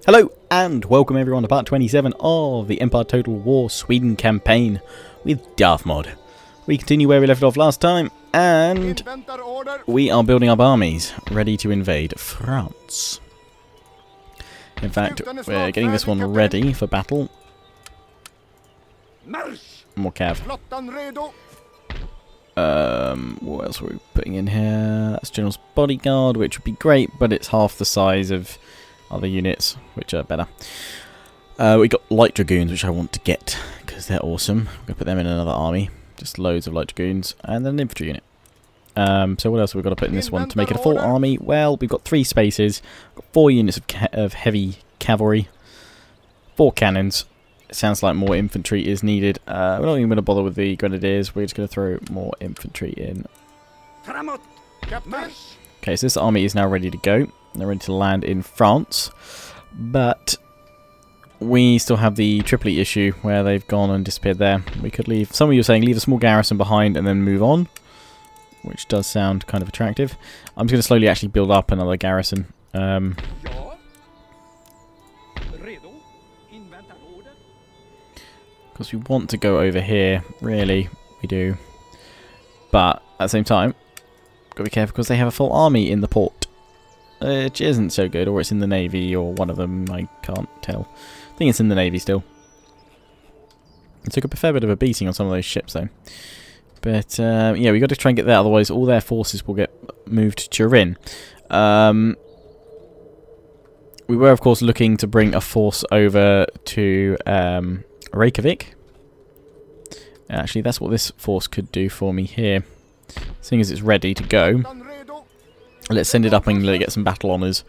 Hello and welcome everyone to part 27 of the Empire Total War Sweden campaign with Darthmod. We continue where we left off last time and we are building up armies ready to invade France. In fact, we're getting this one ready for battle. More cav. What else are we putting in here? That's General's Bodyguard, which would be great, but it's half the size of other units, which are better. We got Light Dragoons, which I want to get, because they're awesome. I'm going to put them in another army. Just loads of Light Dragoons, and then an infantry unit. So what else have we got to put in this one to make it a full army? Well, we've got 3 spaces, got 4 units of heavy cavalry, 4 cannons. It sounds like more infantry is needed. We're not even going to bother with the grenadiers, we're just going to throw more infantry in. Okay, so this army is now ready to go. They're ready to land in France, but we still have the Tripoli issue where they've gone and disappeared there. We could leave, some of you are saying leave a small garrison behind and then move on, which does sound kind of attractive. I'm just going to slowly actually build up another garrison. Because we want to go over here, really, we do. But at the same time, got to be careful because they have a full army in the port. Which isn't so good, or it's in the Navy, or one of them, I can't tell. I think it's in the Navy still. It took a fair bit of a beating on some of those ships though. But yeah, we've got to try and get there, otherwise all their forces will get moved to Turin. We were of course looking to bring a force over to Reykjavik. Actually, that's what this force could do for me here. Seeing as it's ready to go. Let's send it up and let it get some battle honours.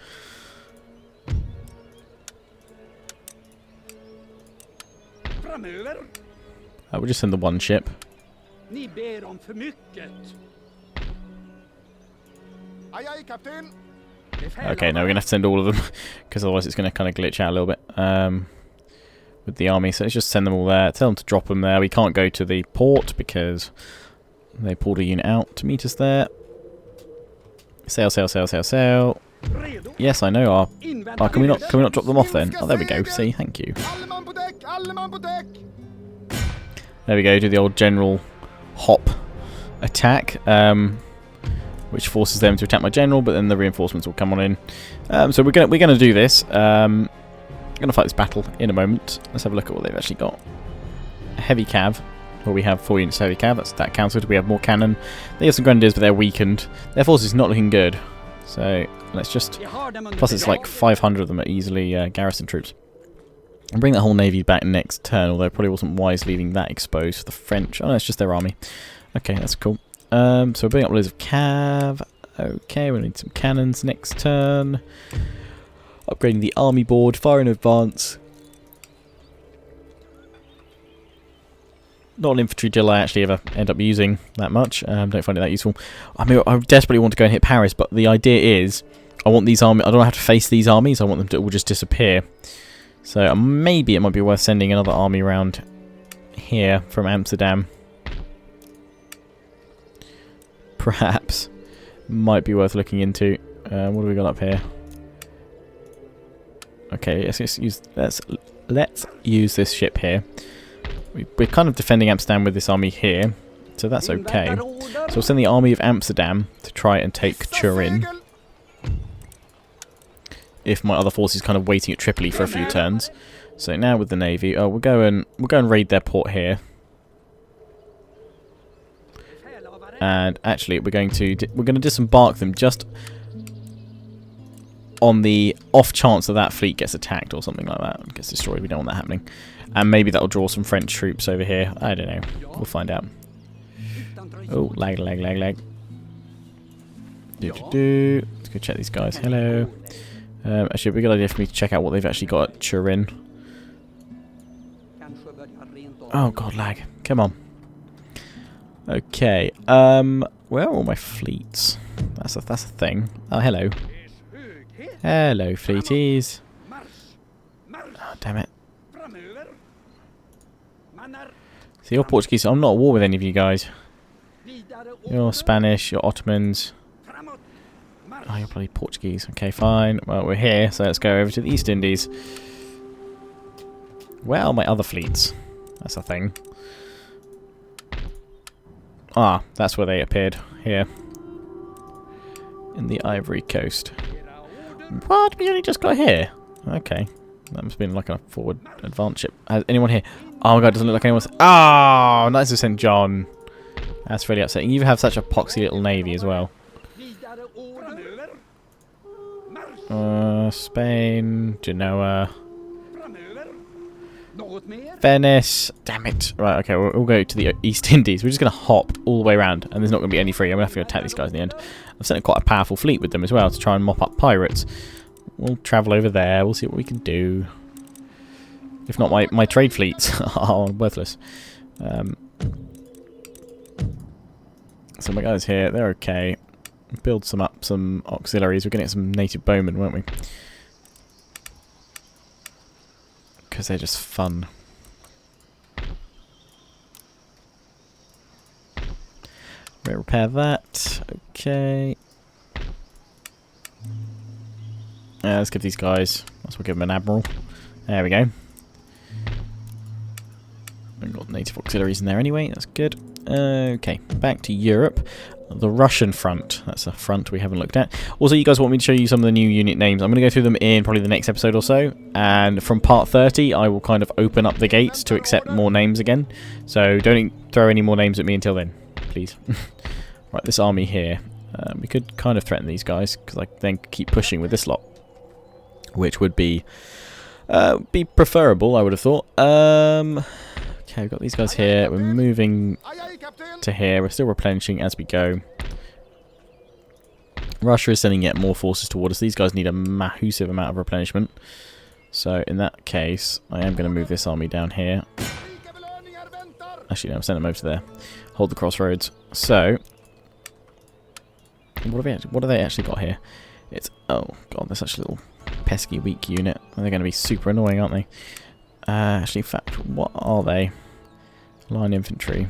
We'll just send the one ship. Okay, now we're going to have to send all of them, because otherwise it's going to kind of glitch out a little bit with the army. So let's just send them all there. Tell them to drop them there. We can't go to the port because they pulled a unit out to meet us there. Sail, sail, sail, sail, sail. Yes, I know. Can we not drop them off then? Oh, there we go. See, thank you. There we go. Do the old general hop attack, which forces them to attack my general, but then the reinforcements will come on in. So we're gonna do this. We're gonna fight this battle in a moment. Let's have a look at what they've actually got. A heavy cav. Well, we have 4 units of heavy cav, that counted. We have more cannon. They have some grenadiers, but they're weakened. Their force is not looking good. So let's just... Plus it's like 500 of them are easily garrison troops. And bring that whole navy back next turn, although it probably wasn't wise leaving that exposed for the French. Oh no, it's just their army. Okay, that's cool. So we're bringing up loads of cav. Okay, we need some cannons next turn. Upgrading the army board, far in advance. Not an infantry drill I actually ever end up using that much. Don't find it that useful. I mean, I desperately want to go and hit Paris, but the idea is I want these armies. I don't have to face these armies. I want them to all just disappear. So maybe it might be worth sending another army around here from Amsterdam. Perhaps might be worth looking into. What have we got up here? Okay, let's use this ship here. We're kind of defending Amsterdam with this army here, so that's okay. So we'll send the army of Amsterdam to try and take Turin. If my other force is kind of waiting at Tripoli for a few turns. So now with the navy, we'll go and raid their port here. And actually, we're going to disembark them just on the off chance that that fleet gets attacked or something like that, gets destroyed. We don't want that happening. And maybe that'll draw some French troops over here. I don't know. We'll find out. Oh, lag, lag, lag, lag. Let's go check these guys. Hello. Actually, a good idea for me to check out what they've actually got at Turin. Oh god, lag. Come on. Okay. Where are all my fleets? That's a thing. Oh, hello. Hello, fleeties. Oh, damn it. So you're Portuguese, so I'm not at war with any of you guys. You're Spanish, you're Ottomans. Oh, you're probably Portuguese. Okay, fine. Well, we're here, so let's go over to the East Indies. Where are my other fleets? That's a thing. Ah, that's where they appeared. Here. In the Ivory Coast. What? We only just got here? Okay. That must have been like a forward advance ship. Has anyone here? Oh my god, doesn't look like anyone's... Oh, nice to St. John. That's really upsetting. You have such a poxy little navy as well. Spain, Genoa, Venice. Damn it. Right, okay, we'll go to the East Indies. We're just going to hop all the way around, and there's not going to be any free. I'm going to have to go attack these guys in the end. I've sent quite a powerful fleet with them as well to try and mop up pirates. We'll travel over there. We'll see what we can do. If not, my trade fleets are worthless. So my guys here, they're okay. Build some auxiliaries. We're going to get some native bowmen, won't we? Because they're just fun. Repair that. Okay. Let's give these guys... Let's give them an admiral. There we go. We've got native auxiliaries in there anyway. That's good. Okay, back to Europe. The Russian front. That's a front we haven't looked at. Also, you guys want me to show you some of the new unit names. I'm going to go through them in probably the next episode or so. And from part 30, I will kind of open up the gates to accept more names again. So don't throw any more names at me until then, please. Right, this army here. We could kind of threaten these guys, because I then keep pushing with this lot. Which would be preferable, I would have thought. Okay, we've got these guys here. We're moving to here. We're still replenishing as we go. Russia is sending yet more forces toward us. These guys need a massive amount of replenishment. So in that case, I am going to move this army down here. Actually, no, I'll send them over to there. Hold the crossroads. So, what have they actually got here? It's... Oh, God, they're such a little pesky, weak unit. They're going to be super annoying, aren't they? Actually, in fact, what are they? Line infantry.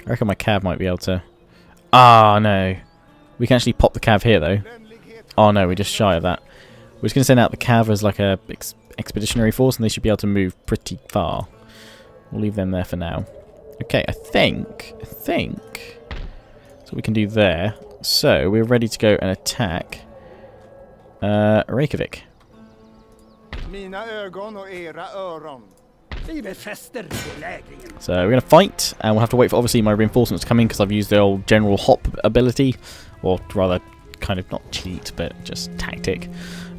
I reckon my cav might be able to... Ah, no. We can actually pop the cav here, though. Oh, no, we're just shy of that. We're just going to send out the cav as like a expeditionary force, and they should be able to move pretty far. We'll leave them there for now. Okay, I think... So we can do there. So, we're ready to go and attack Reykjavik. So we're going to fight, and we'll have to wait for obviously my reinforcements to come in because I've used the old general hop ability, or rather kind of not cheat but just tactic,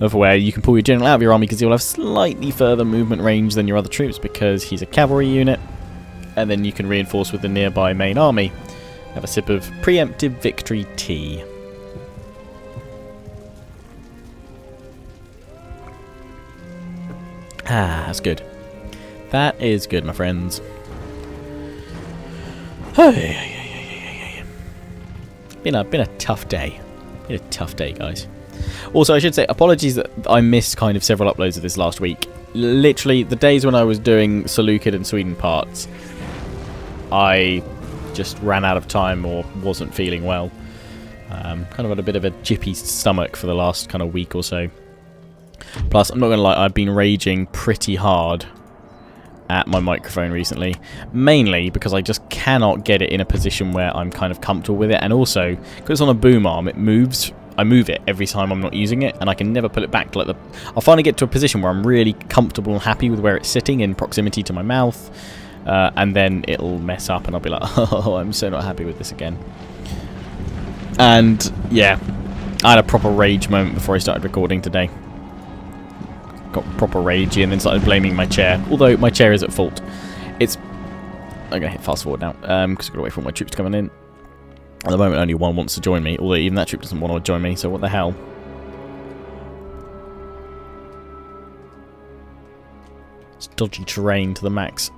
of where you can pull your general out of your army because you'll have slightly further movement range than your other troops because he's a cavalry unit, and then you can reinforce with the nearby main army. Have a sip of preemptive victory tea. Ah, that's good. That is good, my friends. Been a tough day. Been a tough day, guys. Also, I should say, apologies that I missed kind of several uploads of this last week. Literally, the days when I was doing Seleucid and Sweden parts, I just ran out of time or wasn't feeling well. Kind of had a bit of a jippy stomach for the last kind of week or so. Plus, I'm not going to lie, I've been raging pretty hard at my microphone recently. Mainly because I just cannot get it in a position where I'm kind of comfortable with it. And also, because it's on a boom arm, it moves. I move it every time I'm not using it. And I can never put it back to like the... I'll finally get to a position where I'm really comfortable and happy with where it's sitting in proximity to my mouth. And then it'll mess up and I'll be like, oh, I'm so not happy with this again. And, yeah. I had a proper rage moment before I started recording today. Got proper ragey and then started blaming my chair. Although my chair is at fault. It's... I'm going to hit fast forward now. Because I've got to wait for all my troops coming in. At the moment only one wants to join me. Although even that troop doesn't want to join me. So what the hell. It's dodgy terrain to the max.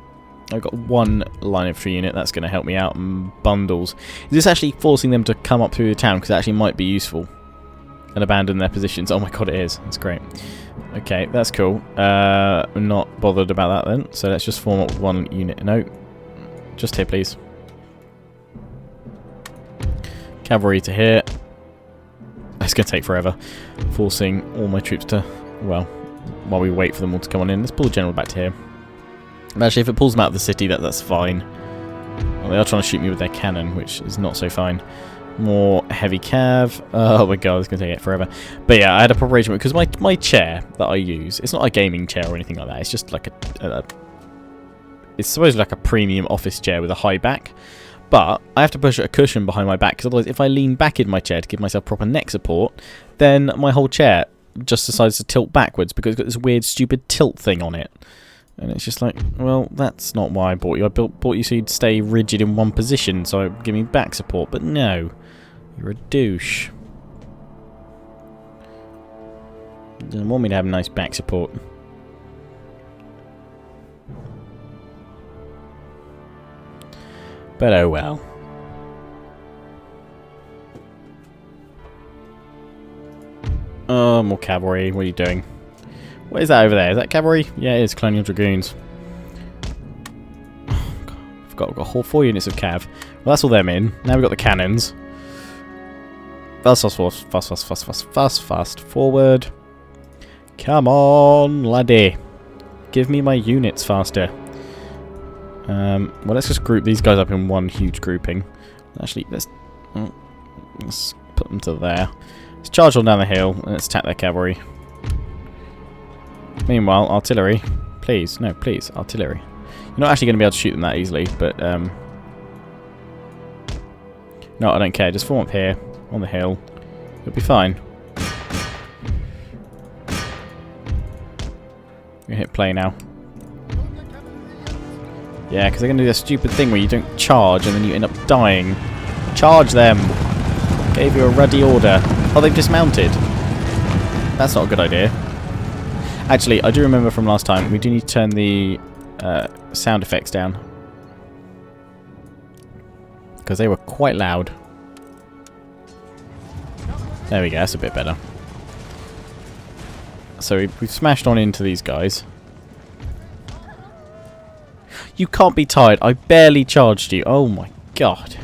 I've got one line of infantry unit. That's going to help me out. And bundles. Is this actually forcing them to come up through the town? Because it actually might be useful. And abandon their positions. Oh my god, it is. That's great. Okay, that's cool. I'm not bothered about that then. So let's just form up one unit. No. Just here, please. Cavalry to here. It's going to take forever, forcing all my troops to, well, while we wait for them all to come on in. Let's pull the general back to here. And actually, if it pulls them out of the city, that's fine. Well, they are trying to shoot me with their cannon, which is not so fine. More heavy cav. Oh my god, it's going to take it forever. But yeah, I had a preparation because my chair that I use, it's not a gaming chair or anything like that. It's just like it's supposed to be like a premium office chair with a high back. But I have to push a cushion behind my back because otherwise if I lean back in my chair to give myself proper neck support, then my whole chair just decides to tilt backwards because it's got this weird stupid tilt thing on it. And it's just like, well, that's not why I bought you. I bought you so you'd stay rigid in one position, so give me back support. But no, you're a douche. Doesn't want me to have nice back support. But oh well. Oh, more cavalry. What are you doing? What is that over there? Is that cavalry? Yeah, it is. Colonial Dragoons. Oh, God. I've got a whole 4 units of cav. Well, that's all them in. Now we've got the cannons. Fast forward. Come on, laddie. Give me my units faster. Well, let's just group these guys up in one huge grouping. Actually, let's put them to there. Let's charge on down the hill and let's attack their cavalry. Meanwhile, artillery. Please, no, please, artillery. You're not actually going to be able to shoot them that easily, but no, I don't care. Just form up here on the hill. You'll be fine. We're gonna hit play now. Yeah, because they're going to do a stupid thing where you don't charge and then you end up dying. Charge them! Gave you a ruddy order. Oh, they've dismounted. That's not a good idea. Actually, I do remember from last time, we do need to turn the sound effects down. Because they were quite loud. There we go, that's a bit better. So we've smashed on into these guys. You can't be tired. I barely charged you. Oh my god.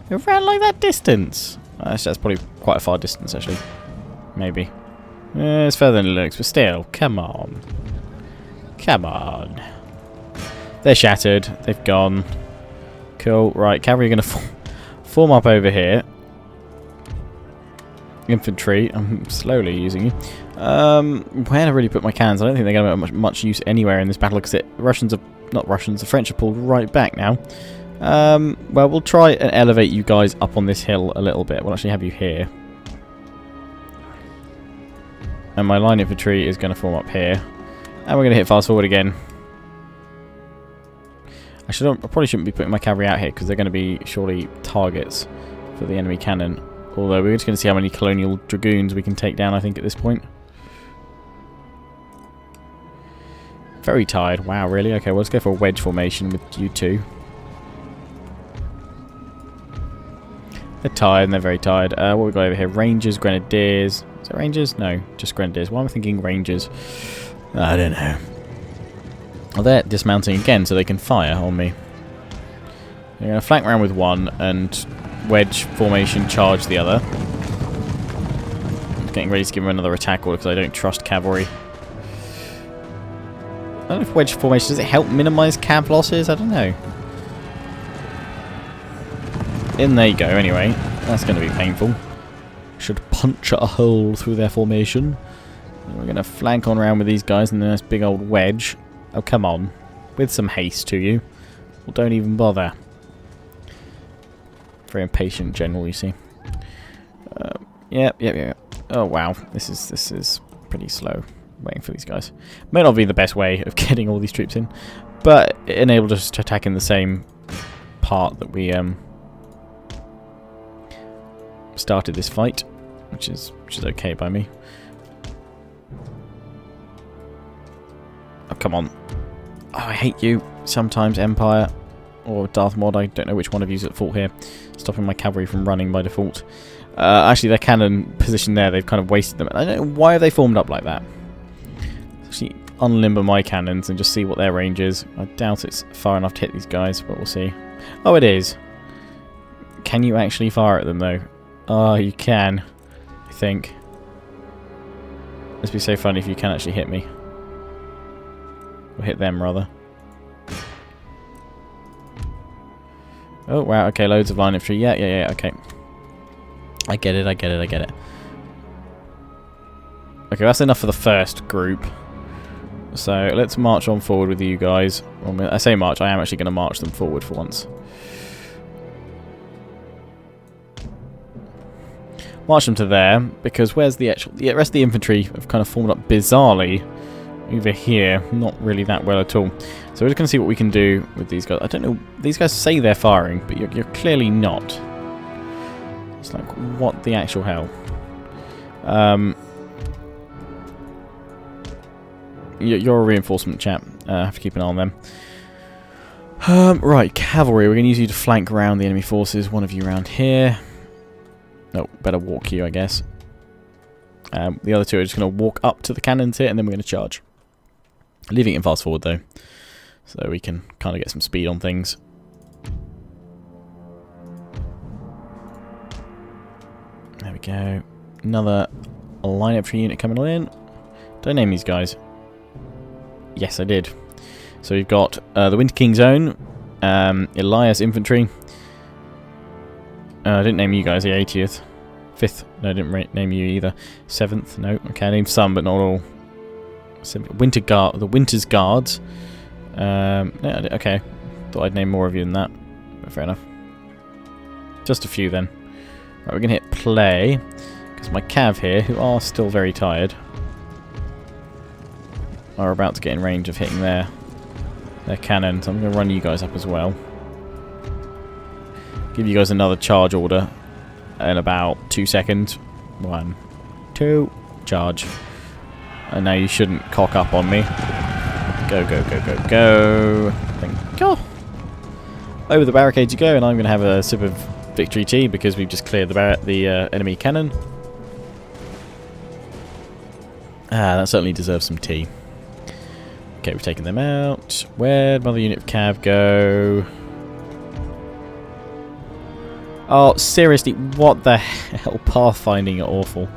You ran like that distance. That's probably quite a far distance, actually. Maybe. It's further than it looks, but still. Come on. Come on. They're shattered. They've gone. Cool. Right, cavalry are going to form up over here. Infantry. I'm slowly using you. Where to really put my cannons? I don't think they're going to have much use anywhere in this battle because the Russians have... Not Russians, the French are pulled right back now. Well, we'll try and elevate you guys up on this hill a little bit. We'll actually have you here. And my line infantry is going to form up here. And we're going to hit fast forward again. I probably shouldn't be putting my cavalry out here because they're going to be surely targets for the enemy cannon. Although we're just going to see how many colonial dragoons we can take down, I think, at this point. Very tired. Wow, really? Okay, well, let's go for a wedge formation with you two. They're tired and they're very tired. What we got over here? Rangers, Grenadiers. Is it Rangers? No, just Grenadiers. Why am I thinking Rangers? I don't know. Well, they're dismounting again so they can fire on me. They're going to flank around with one and wedge formation charge the other. I'm getting ready to give them another attack order because I don't trust cavalry. I don't know if wedge formation, does it help minimise cav losses? I don't know. In there you go, anyway. That's going to be painful. Should punch a hole through their formation. And we're going to flank on around with these guys and then this big old wedge. Oh, come on. With some haste to you. Well, don't even bother. Very impatient general, you see. Yep. Oh, wow. This is pretty slow. Waiting for these guys. May not be the best way of getting all these troops in, but it enabled us to attack in the same part that we started this fight, which is okay by me. Oh, come on. Oh, I hate you sometimes, Empire or Darthmod. I don't know which one of you is at fault here, stopping my cavalry from running by default. Actually, their cannon position there, they've kind of wasted them. I don't know, why have they formed up like that? Actually unlimber my cannons and just see what their range is. I doubt it's far enough to hit these guys, but we'll see. Oh, it is. Can you actually fire at them, though? Oh, you can. I think. Let's be so funny if you can actually hit me. Or hit them, rather. Oh, wow, okay, loads of line infantry. Yeah, okay. I get it. Okay, that's enough for the first group. So, let's march on forward with you guys. Well, I say march, I am actually going to march them forward for once. March them to there, because where's the actual... The rest of the infantry have kind of formed up bizarrely over here. Not really that well at all. So we're just going to see what we can do with these guys. I don't know, these guys say they're firing, but you're clearly not. It's like, what the actual hell? You're a reinforcement chap. I have to keep an eye on them. Right, cavalry. We're going to use you to flank around the enemy forces. One of you around here. No, better walk you, I guess. The other two are just going to walk up to the cannons here, and then we're going to charge. Leaving it in fast forward, though, so we can kind of get some speed on things. There we go. Another line infantry unit coming in. Did I name these guys? Yes, I did. So we've got the Winter King's Own, Elias Infantry. I didn't name you guys, the 80th. 5th, no, I didn't name you either. 7th, no. Okay, I named some, but not all. Winter Guard, the Winter's Guards. No, okay. Thought I'd name more of you than that. But fair enough. Just a few then. Right, we're going to hit play. Because my cav here, who are still very tired, are about to get in range of hitting their cannon. So I'm going to run you guys up as well. Give you guys another charge order in about 2 seconds. 1, 2, charge. And now you shouldn't cock up on me. Go, go, go, go, go. Thank God. Over the barricades you go, and I'm going to have a sip of victory tea because we've just cleared the enemy cannon. Ah, that certainly deserves some tea. Okay, we've taken them out. Where'd another unit of cav go? Oh, seriously, what the hell? Pathfinding are awful.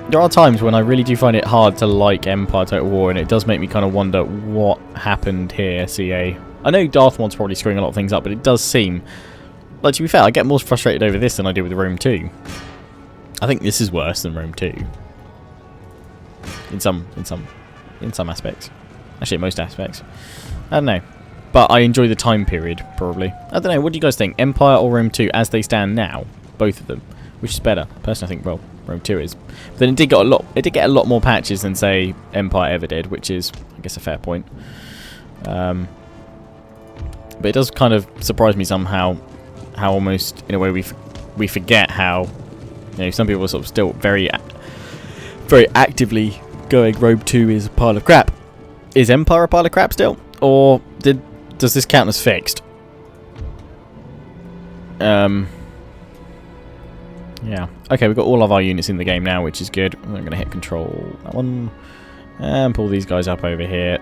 There are times when I really do find it hard to like Empire Total War, and it does make me kind of wonder what happened here, CA. I know Darthmod's probably screwing a lot of things up, but it does seem... Like, to be fair, I get more frustrated over this than I do with Rome 2. I think this is worse than Rome 2. In some aspects. Actually, most aspects. I don't know. But I enjoy the time period, probably. I don't know, what do you guys think? Empire or Rome 2 as they stand now? Both of them. Which is better? Personally, I think, well, Rome 2 is. But then it did get a lot more patches than, say, Empire ever did, which is, I guess, a fair point. But it does kind of surprise me somehow how almost, in a way, we forget how, you know, some people are sort of still very actively going Rome 2 is a pile of crap. Is Empire a pile of crap still? Or does this count as fixed? Yeah. Okay, we've got all of our units in the game now, which is good. I'm going to hit control that one. And pull these guys up over here.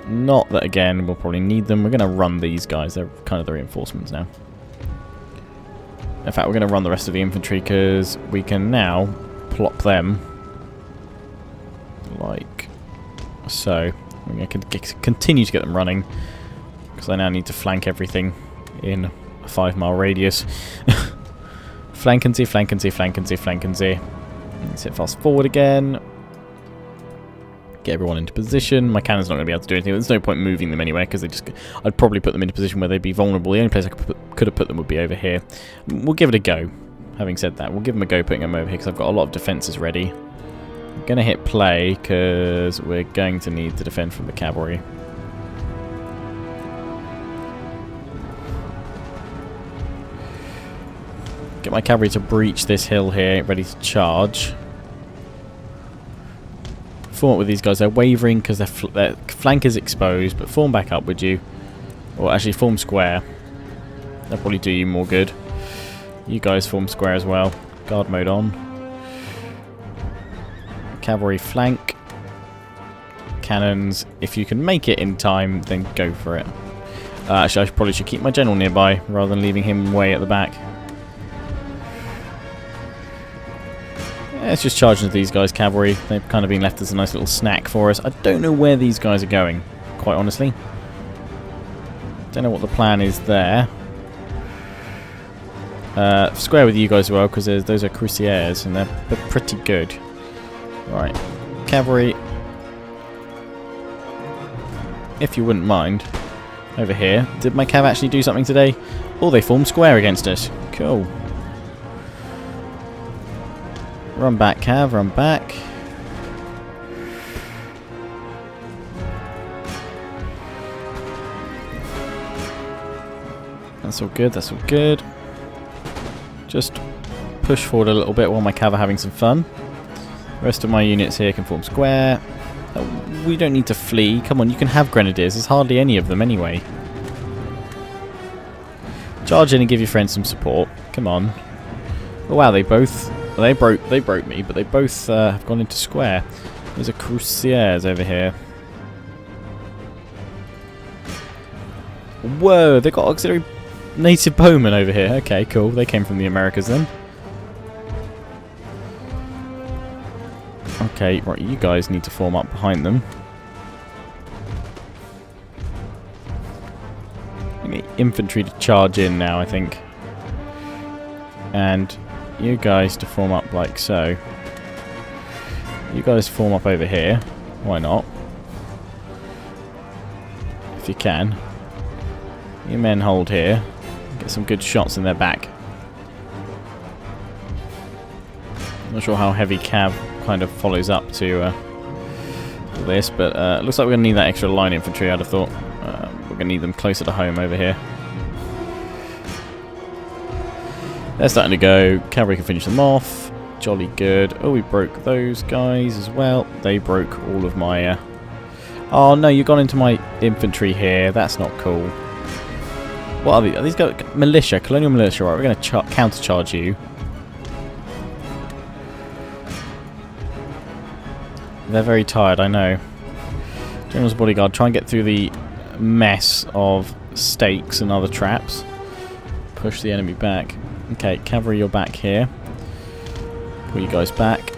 Not that, again, we'll probably need them. We're going to run these guys. They're kind of the reinforcements now. In fact, we're going to run the rest of the infantry because we can now plop them like so. I can continue to get them running because I now need to flank everything in a 5-mile radius. Flankency, flankency, flankency, flankency. Let's hit fast forward again. Get everyone into position. My cannon's not going to be able to do anything. There's no point moving them anywhere because I'd probably put them into a position where they'd be vulnerable. The only place I could have put them would be over here. We'll give it a go. Having said that, we'll give them a go putting them over here because I've got a lot of defences ready. I'm going to hit play because we're going to need to defend from the cavalry. Get my cavalry to breach this hill here, ready to charge. Form up with these guys. They're wavering because their flank is exposed, but form back up, would you? Or actually form square. That'll probably do you more good. You guys form square as well. Guard mode on. Cavalry flank. Cannons. If you can make it in time, then go for it. Actually, I probably should keep my general nearby rather than leaving him way at the back. Let's just charge into these guys, cavalry. They've kind of been left as a nice little snack for us. I don't know where these guys are going, quite honestly. Don't know what the plan is there. Square with you guys as well, because those are cuirassiers, and they're pretty good. Right, cavalry. If you wouldn't mind, over here. Did my cav actually do something today? Oh, they formed square against us. Cool. Run back, cav, run back. That's all good, that's all good. Just push forward a little bit while my cav are having some fun. The rest of my units here can form square. We don't need to flee. Come on, you can have grenadiers. There's hardly any of them anyway. Charge in and give your friends some support. Come on. Oh wow, they broke me, but they both have gone into square. There's a cuirassiers over here. Whoa, they got auxiliary native bowmen over here. Okay, cool. They came from the Americas then. Okay, right, you guys need to form up behind them. Okay, infantry to charge in now, I think. And you guys to form up like so. You guys form up over here. Why not? If you can. You men hold here. Get some good shots in their back. Not sure how heavy cav kind of follows up to this, but it looks like we're going to need that extra line infantry, I'd have thought. We're going to need them closer to home over here. They're starting to go. Cavalry can finish them off. Jolly good. Oh, we broke those guys as well. They broke all of my... Oh no, you've gone into my infantry here. That's not cool. What are these? Are these guys? Militia, colonial militia. Right, we're going to countercharge you. They're very tired, I know. General's bodyguard, try and get through the mess of stakes and other traps. Push the enemy back. Okay, cavalry, you're back here. Pull you guys back.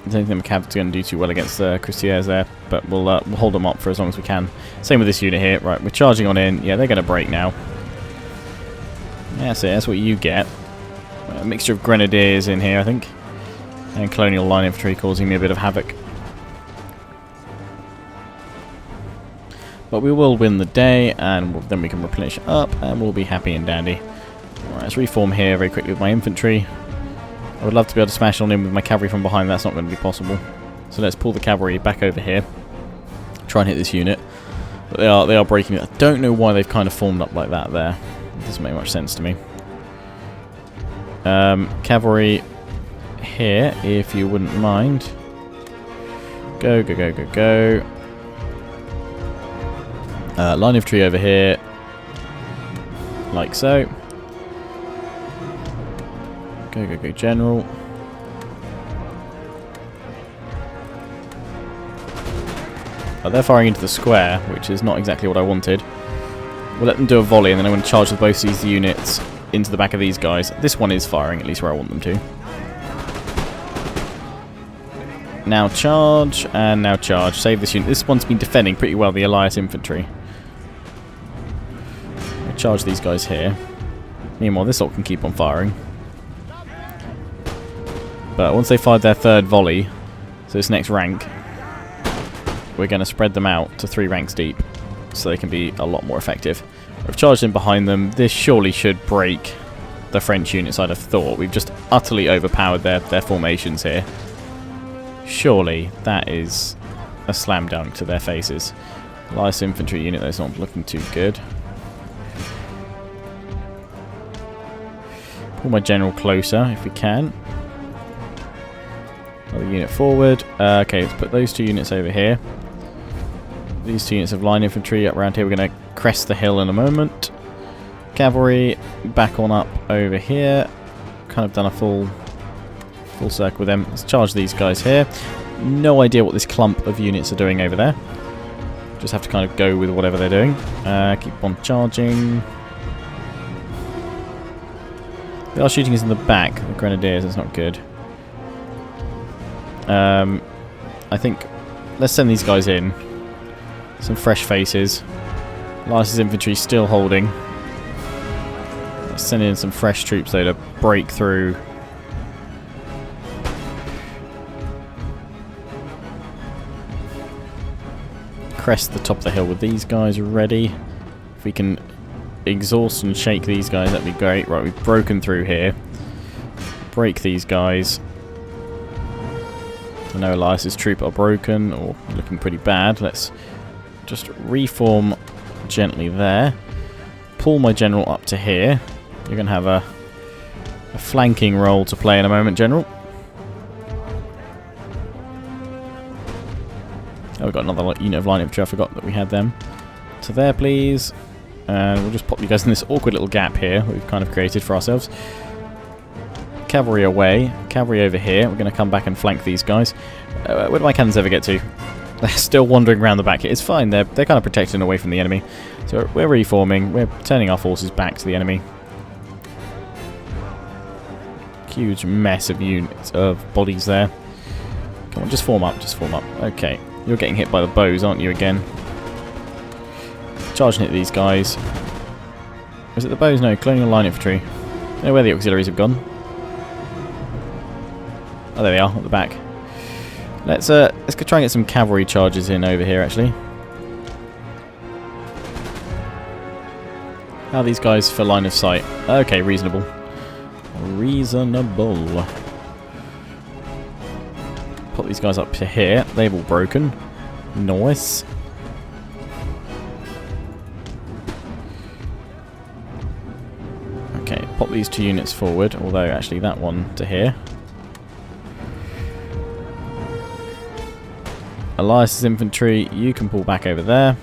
I don't think the cavalry's going to do too well against the cuirassiers there, but we'll hold them up for as long as we can. Same with this unit here. Right, we're charging on in. Yeah, they're going to break now. That's it. That's what you get. A mixture of grenadiers in here, I think. And colonial line infantry causing me a bit of havoc. But we will win the day, and then we can replenish up, and we'll be happy and dandy. Alright, let's reform here very quickly with my infantry. I would love to be able to smash on in with my cavalry from behind. That's not going to be possible. So let's pull the cavalry back over here. Try and hit this unit. But they are breaking it. I don't know why they've kind of formed up like that there. It doesn't make much sense to me. Cavalry here, if you wouldn't mind. Go, go, go, go, go. Line of tree over here. Like so. Go, go, go, general. Oh, they're firing into the square, which is not exactly what I wanted. We'll let them do a volley, and then I'm going to charge with both these units into the back of these guys. This one is firing, at least where I want them to. Now charge, and now charge. Save this unit. This one's been defending pretty well, the Elias infantry. I'll charge these guys here. Meanwhile, this lot can keep on firing. But once they fired their third volley, so this next rank, we're going to spread them out to 3 ranks deep, so they can be a lot more effective. We've charged in behind them. This surely should break the French units, I'd have thought. We've just utterly overpowered their formations here. Surely that is a slam dunk to their faces. Last infantry unit that's not looking too good. Pull my general closer if we can. Another unit forward. Okay, let's put those 2 units over here. These 2 units of line infantry up around here. We're going to crest the hill in a moment. Cavalry back on up over here. Kind of done a full circle with them. Let's charge these guys here. No idea what this clump of units are doing over there. Just have to kind of go with whatever they're doing. Keep on charging. They are shooting us in the back, the grenadiers. That's not good. I think let's send these guys in. Some fresh faces. Lars' infantry still holding. Let's send in some fresh troops though to break through. Crest the top of the hill with these guys ready. If we can exhaust and shake these guys, that'd be great. Right, we've broken through here. Break these guys. I know Elias's troop are broken or looking pretty bad. Let's just reform gently there. Pull my general up to here. You're going to have a flanking role to play in a moment, General. Oh, we've got another unit of line infantry. I forgot that we had them. To there, please. And we'll just pop you guys in this awkward little gap here that we've kind of created for ourselves. Cavalry away. Cavalry over here. We're going to come back and flank these guys. Where do my cannons ever get to? They're still wandering around the back here. It's fine. They're kind of protected away from the enemy. So we're reforming. We're turning our forces back to the enemy. Huge mess of units of bodies there. Come on, just form up. Just form up. Okay. You're getting hit by the bows, aren't you, again? Charging at these guys. Is it the bows? No, colonial line infantry. I don't know where the auxiliaries have gone. Oh, there they are, at the back. Let's go try and get some cavalry charges in over here, actually. How are these guys for line of sight? Okay, reasonable. Reasonable. Put these guys up to here. They've all broken. Nice. Okay, pop these 2 units forward, although actually that one to here. Elias's infantry, you can pull back over there,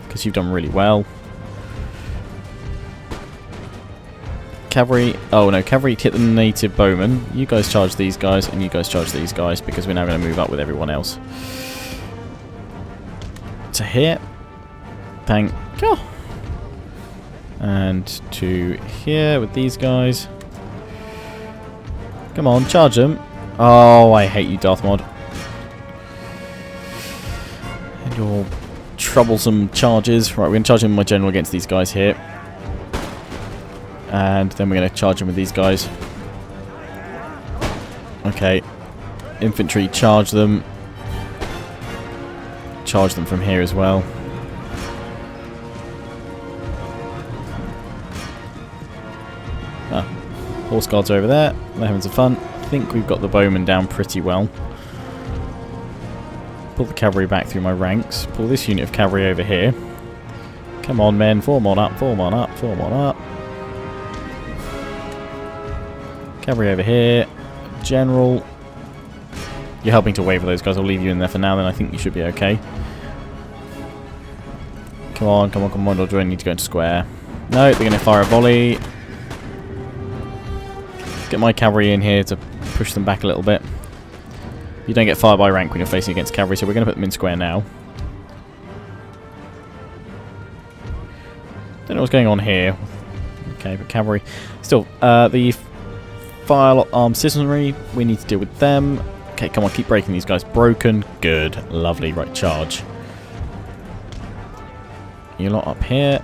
because you've done really well. Cavalry, oh no, cavalry hit the native bowmen. You guys charge these guys, and you guys charge these guys, because we're now going to move up with everyone else. To here. Thank you. And to here with these guys. Come on, charge them. Oh, I hate you, Darthmod. And your troublesome charges. Right, we're going to charge him with my general against these guys here. And then we're going to charge him with these guys. Okay. Infantry, charge them. Charge them from here as well. Horse guards are over there. They're having some fun. I think we've got the bowmen down pretty well. Pull the cavalry back through my ranks. Pull this unit of cavalry over here. Come on, men. Form on up, form on up, form on up. Cavalry over here. General. You're helping to waver those guys. I'll leave you in there for now, then I think you should be okay. Come on, come on, come on. Or do I need to go into square? No, they're going to fire a volley. Let's get my cavalry in here to push them back a little bit. You don't get fire by rank when you're facing against cavalry, so we're going to put them in square now. Don't know what's going on here. Okay, but cavalry. Still, the firearm citizenry, we need to deal with them. Okay, come on, keep breaking these guys. Broken. Good. Lovely. Right, charge. You lot up here.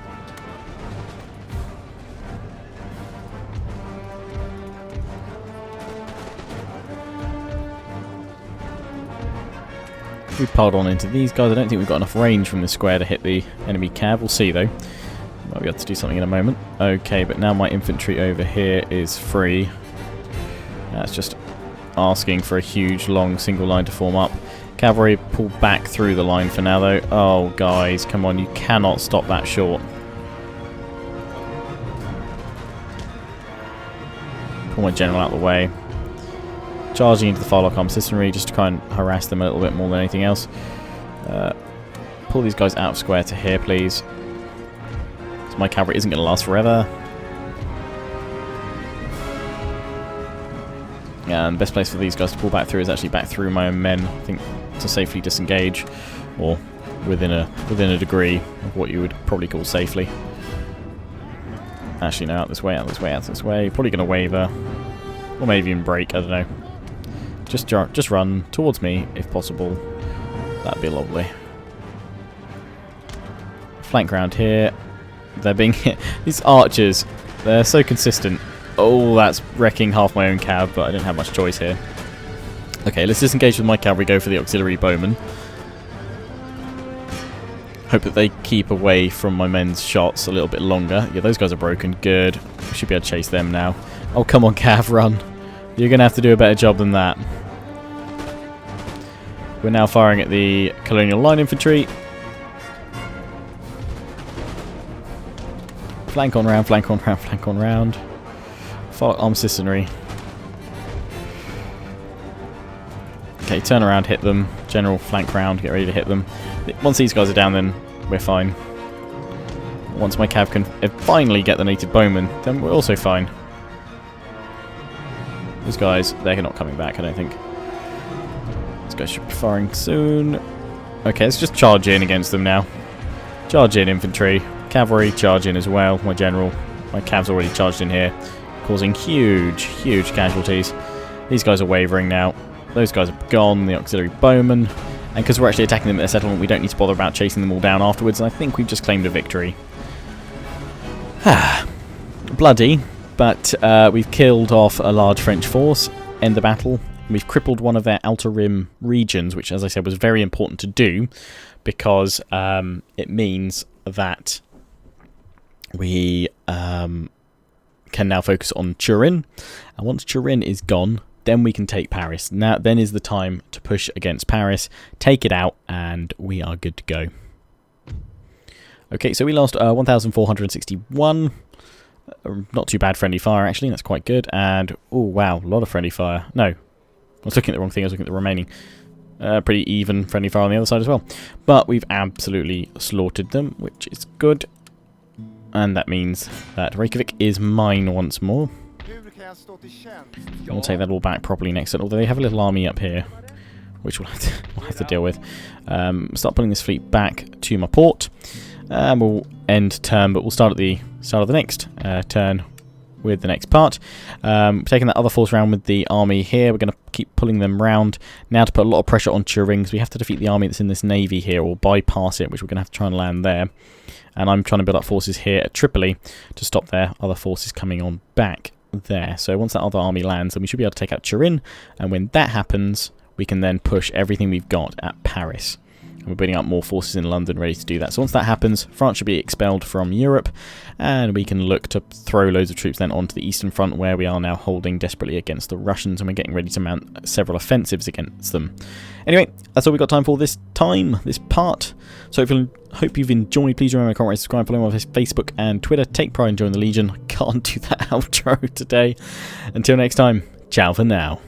We piled on into these guys. I don't think we've got enough range from this square to hit the enemy cav. We'll see, though. Might be able to do something in a moment. Okay, but now my infantry over here is free. That's just asking for a huge, long single line to form up. Cavalry, pull back through the line for now, though. Oh, guys, come on. You cannot stop that short. Pull my general out of the way. Charging into the Firelock Arm Citizenry just to try and harass them a little bit more than anything else. Pull these guys out of square to here, please. So my cavalry isn't going to last forever. And the best place for these guys to pull back through is actually back through my own men, I think, to safely disengage, or within a degree of what you would probably call safely. Actually, no, out this way, out this way, out this way. Probably going to waver, or maybe even break, I don't know. Just run towards me, if possible. That'd be lovely. Flank round here. They're being hit. These archers, they're so consistent. Oh, that's wrecking half my own cav, but I didn't have much choice here. Okay, let's disengage with my cavalry, go for the auxiliary bowmen. Hope that they keep away from my men's shots a little bit longer. Yeah, those guys are broken. Good. We should be able to chase them now. Oh, come on, cav, run. You're going to have to do a better job than that. We're now firing at the colonial line infantry. Flank on round, flank on round, flank on round. Follow arm citizenry. Okay, turn around, hit them. General flank round, get ready to hit them. Once these guys are down, then we're fine. Once my cav can finally get the native bowmen, then we're also fine. These guys, they're not coming back, I don't think. These guys should be firing soon. Okay, let's just charge in against them now. Charge in, infantry. Cavalry, charge in as well. My general, my cav's already charged in here, causing huge, huge casualties. These guys are wavering now. Those guys are gone, the auxiliary bowmen. And because we're actually attacking them at their settlement, we don't need to bother about chasing them all down afterwards. And I think we've just claimed a victory. Bloody, but we've killed off a large French force. End the battle. We've crippled one of their outer rim regions, which, as I said, was very important to do, because it means that we can now focus on Turin. And once Turin is gone, then we can take Paris. Now, then is the time to push against Paris, take it out, and we are good to go. Okay, so we lost 1,461. Not too bad friendly fire, actually. That's quite good. And, oh, wow, a lot of friendly fire. No, I was looking at the wrong thing. I was looking at the remaining. Pretty even friendly fire on the other side as well. But we've absolutely slaughtered them, which is good. And that means that Reykjavik is mine once more. We'll take that all back properly next turn, although they have a little army up here, which we'll have to deal with. Start pulling this fleet back to my port. We'll end turn, but we'll start at the start of the next turn with the next part. Taking that other force round with the army here. We're going to keep pulling them round now to put a lot of pressure on Turin, because we have to defeat the army that's in this navy here, or bypass it, which we're going to have to try and land there. And I'm trying to build up forces here at Tripoli to stop their other forces coming on back there. So once that other army lands, then we should be able to take out Turin, and when that happens, we can then push everything we've got at Paris. And we're building up more forces in London ready to do that. So once that happens, France should be expelled from Europe, and we can look to throw loads of troops then onto the Eastern Front, where we are now holding desperately against the Russians, and we're getting ready to mount several offensives against them. Anyway, that's all we've got time for this part. So hope you've enjoyed. Please remember to comment, rate, subscribe, follow me on Facebook and Twitter. Take pride in joining the Legion. I can't do that outro today. Until next time, ciao for now.